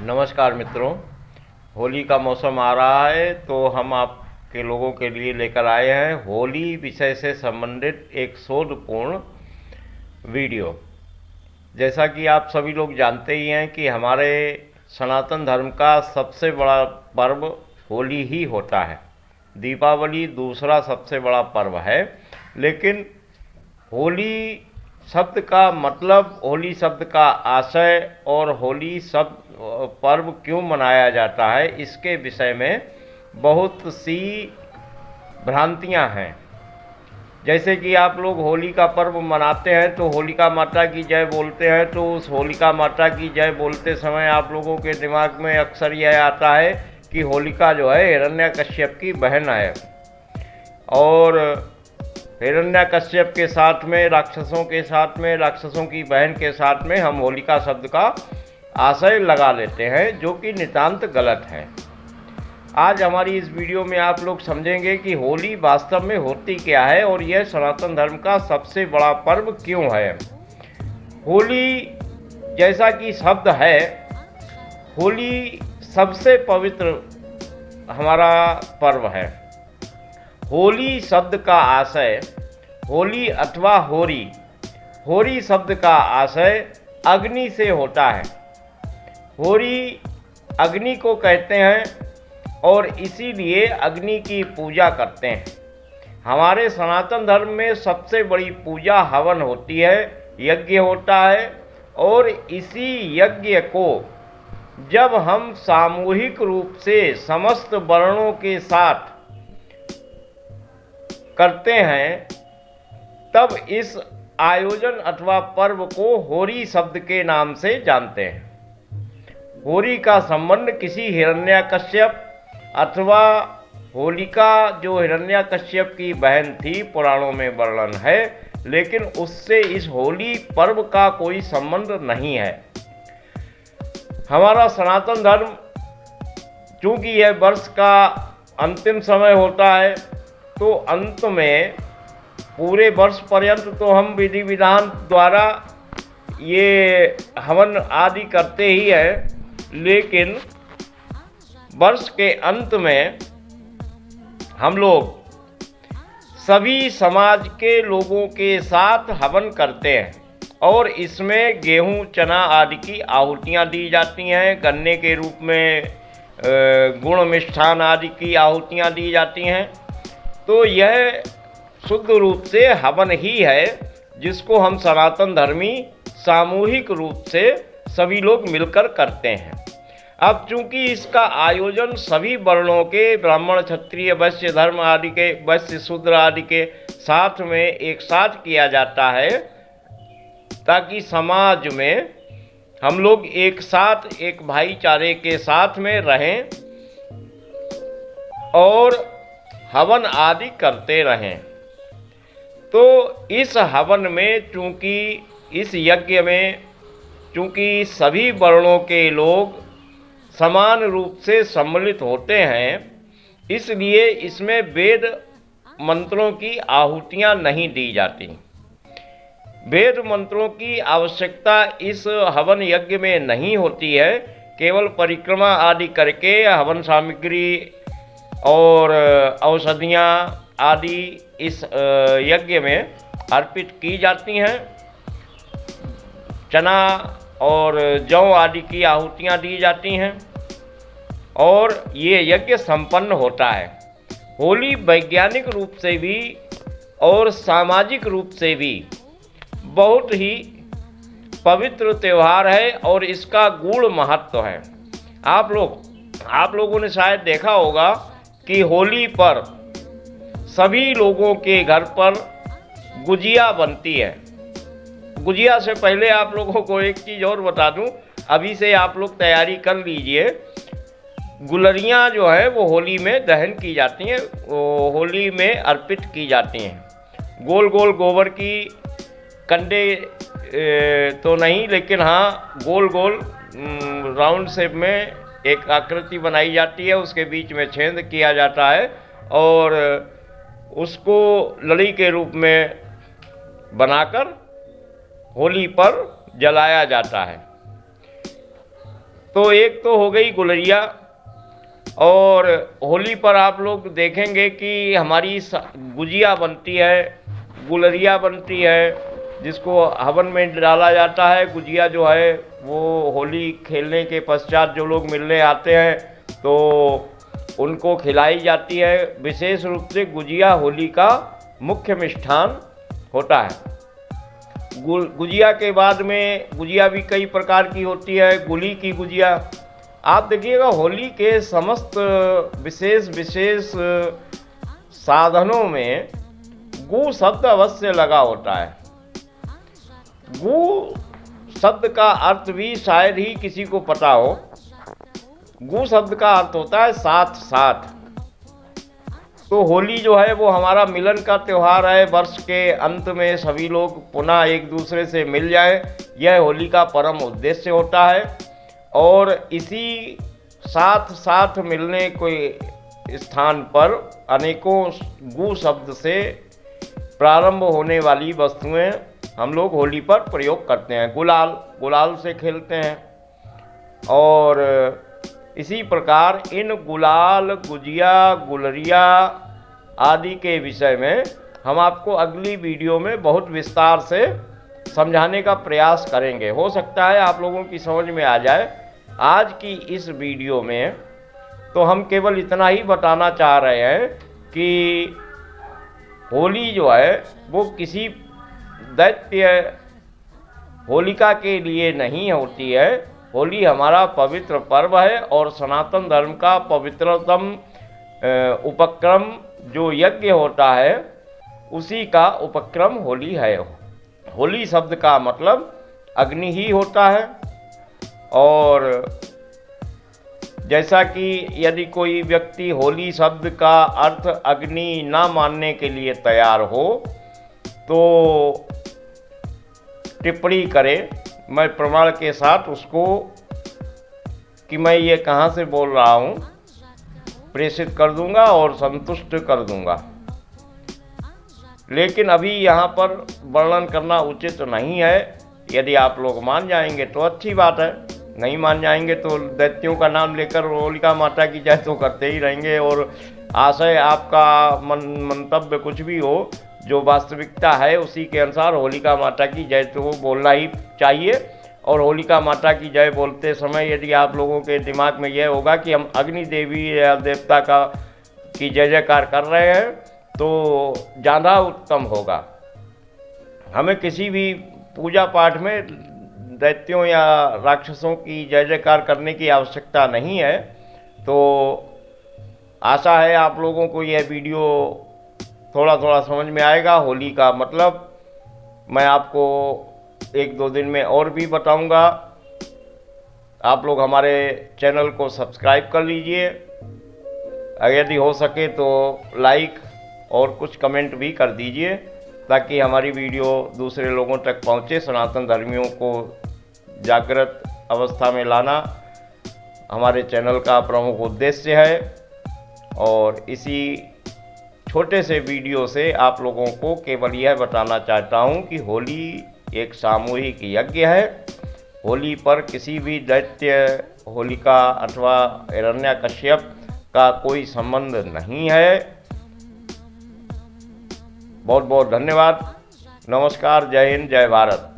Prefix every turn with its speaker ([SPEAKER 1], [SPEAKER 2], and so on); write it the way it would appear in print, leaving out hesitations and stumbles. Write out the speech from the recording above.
[SPEAKER 1] नमस्कार मित्रों। होली का मौसम आ रहा है तो हम आपके लोगों के लिए लेकर आए हैं होली विषय से संबंधित एक शोधपूर्ण वीडियो। जैसा कि आप सभी लोग जानते ही हैं कि हमारे सनातन धर्म का सबसे बड़ा पर्व होली ही होता है। दीपावली दूसरा सबसे बड़ा पर्व है, लेकिन होली शब्द का मतलब, होली शब्द का आशय और होली शब्द पर्व क्यों मनाया जाता है, इसके विषय में बहुत सी भ्रांतियां हैं। जैसे कि आप लोग होली का पर्व मनाते हैं तो होलिका माता की जय बोलते हैं, तो उस होलिका माता की जय बोलते समय आप लोगों के दिमाग में अक्सर यह आता है कि होलिका जो है हिरण्यकश्यप की बहन है, और हिरण्यकश्यप के साथ में, राक्षसों के साथ में, राक्षसों की बहन के साथ में हम होलिका शब्द का आशय लगा लेते हैं, जो कि नितांत गलत है। आज हमारी इस वीडियो में आप लोग समझेंगे कि होली वास्तव में होती क्या है और यह सनातन धर्म का सबसे बड़ा पर्व क्यों है। होली जैसा कि शब्द है, होली सबसे पवित्र हमारा पर्व है। होली शब्द का आशय, होली अथवा होरी, होरी शब्द का आशय अग्नि से होता है। होरी अग्नि को कहते हैं और इसीलिए अग्नि की पूजा करते हैं। हमारे सनातन धर्म में सबसे बड़ी पूजा हवन होती है, यज्ञ होता है, और इसी यज्ञ को जब हम सामूहिक रूप से समस्त वर्णों के साथ करते हैं, तब इस आयोजन अथवा पर्व को होरी शब्द के नाम से जानते हैं। होरी का संबंध किसी हिरण्यकश्यप अथवा होलिका, जो हिरण्यकश्यप की बहन थी, पुराणों में वर्णन है, लेकिन उससे इस होली पर्व का कोई संबंध नहीं है। हमारा सनातन धर्म, चूंकि यह वर्ष का अंतिम समय होता है, तो अंत में पूरे वर्ष पर्यंत तो हम विधि विधान द्वारा ये हवन आदि करते ही हैं, लेकिन वर्ष के अंत में हम लोग सभी समाज के लोगों के साथ हवन करते हैं, और इसमें गेहूं, चना आदि की आहुतियां दी जाती हैं। गन्ने के रूप में गुड़, मिष्ठान आदि की आहुतियां दी जाती हैं। तो यह शुद्ध रूप से हवन ही है, जिसको हम सनातन धर्मी सामूहिक रूप से सभी लोग मिलकर करते हैं। अब चूंकि इसका आयोजन सभी वर्णों के, ब्राह्मण, क्षत्रिय, वैश्य धर्म आदि के, वैश्य शूद्र आदि के साथ में एक साथ किया जाता है, ताकि समाज में हम लोग एक साथ, एक भाईचारे के साथ में रहें और हवन आदि करते रहें। तो इस हवन में, चूंकि इस यज्ञ में, चूंकि सभी वर्णों के लोग समान रूप से सम्मिलित होते हैं, इसलिए इसमें वेद मंत्रों की आहुतियां नहीं दी जाती। वेद मंत्रों की आवश्यकता इस हवन यज्ञ में नहीं होती है। केवल परिक्रमा आदि करके हवन सामग्री और औषधियाँ आदि इस यज्ञ में अर्पित की जाती हैं। चना और जौ आदि की आहुतियाँ दी जाती हैं और ये यज्ञ संपन्न होता है। होली वैज्ञानिक रूप से भी और सामाजिक रूप से भी बहुत ही पवित्र त्यौहार है और इसका गूढ़ महत्व है। आप लोगों ने शायद देखा होगा कि होली पर सभी लोगों के घर पर गुजिया बनती है। गुजिया से पहले आप लोगों को एक चीज़ और बता दूं, अभी से आप लोग तैयारी कर लीजिए। गुलरियाँ जो है वो होली में दहन की जाती हैं, वो होली में अर्पित की जाती हैं। गोल गोल गोबर की कंडे तो नहीं, लेकिन हाँ गोल गोल राउंड शेप में एक आकृति बनाई जाती है, उसके बीच में छेद किया जाता है और उसको लड़ी के रूप में बनाकर होली पर जलाया जाता है। तो एक तो हो गई गुलरिया, और होली पर आप लोग देखेंगे कि हमारी गुजिया बनती है, गुलरिया बनती है, जिसको हवन में डाला जाता है। गुजिया जो है वो होली खेलने के पश्चात जो लोग मिलने आते हैं तो उनको खिलाई जाती है। विशेष रूप से गुजिया होली का मुख्य मिष्ठान होता है। गुजिया के बाद में गुजिया भी कई प्रकार की होती है। गुली की गुजिया, आप देखिएगा होली के समस्त विशेष विशेष साधनों में गु शब्द अवश्य लगा होता है। गु शब्द का अर्थ भी शायद ही किसी को पता हो। गु शब्द का अर्थ होता है साथ साथ। तो होली जो है वो हमारा मिलन का त्यौहार है। वर्ष के अंत में सभी लोग पुनः एक दूसरे से मिल जाए, यह होली का परम उद्देश्य होता है। और इसी साथ साथ मिलने के स्थान पर अनेकों गु शब्द से प्रारंभ होने वाली वस्तुएं हम लोग होली पर प्रयोग करते हैं। गुलाल से खेलते हैं। और इसी प्रकार इन गुलाल, गुजिया, गुलरिया आदि के विषय में हम आपको अगली वीडियो में बहुत विस्तार से समझाने का प्रयास करेंगे। हो सकता है आप लोगों की समझ में आ जाए। आज की इस वीडियो में तो हम केवल इतना ही बताना चाह रहे हैं कि होली जो है वो किसी दैत्य होलिका के लिए नहीं होती है। होली हमारा पवित्र पर्व है और सनातन धर्म का पवित्रतम उपक्रम जो यज्ञ होता है उसी का उपक्रम होली है। होली शब्द का मतलब अग्नि ही होता है। और जैसा कि यदि कोई व्यक्ति होली शब्द का अर्थ अग्नि ना मानने के लिए तैयार हो तो टिप्पणी करे, मैं प्रमाण के साथ उसको कि मैं ये कहाँ से बोल रहा हूँ प्रेषित कर दूंगा और संतुष्ट कर दूंगा। लेकिन अभी यहाँ पर वर्णन करना उचित नहीं है। यदि आप लोग मान जाएंगे तो अच्छी बात है, नहीं मान जाएंगे तो दैत्यों का नाम लेकर होलिका माता की जय तो करते ही रहेंगे। और आशय आपका मंतव्य कुछ भी हो, जो वास्तविकता है उसी के अनुसार होलिका माता की जय तो बोलना ही चाहिए। और होलिका माता की जय बोलते समय यदि आप लोगों के दिमाग में यह होगा कि हम अग्नि देवी या देवता की जय जयकार कर रहे हैं तो ज़्यादा उत्तम होगा। हमें किसी भी पूजा पाठ में दैत्यों या राक्षसों की जय जयकार करने की आवश्यकता नहीं है। तो आशा है आप लोगों को यह वीडियो थोड़ा थोड़ा समझ में आएगा। होली का मतलब मैं आपको 1-2 दिन में और भी बताऊंगा। आप लोग हमारे चैनल को सब्सक्राइब कर लीजिए, यदि हो सके तो लाइक और कुछ कमेंट भी कर दीजिए ताकि हमारी वीडियो दूसरे लोगों तक पहुंचे। सनातन धर्मियों को जागृत अवस्था में लाना हमारे चैनल का प्रमुख उद्देश्य है। और इसी छोटे से वीडियो से आप लोगों को केवल यह बताना चाहता हूं कि होली एक सामूहिक यज्ञ है। होली पर किसी भी दैत्य, होलिका अथवा हिरण्यकश्यप का कोई संबंध नहीं है। बहुत बहुत धन्यवाद। नमस्कार, जय हिंद, जय भारत।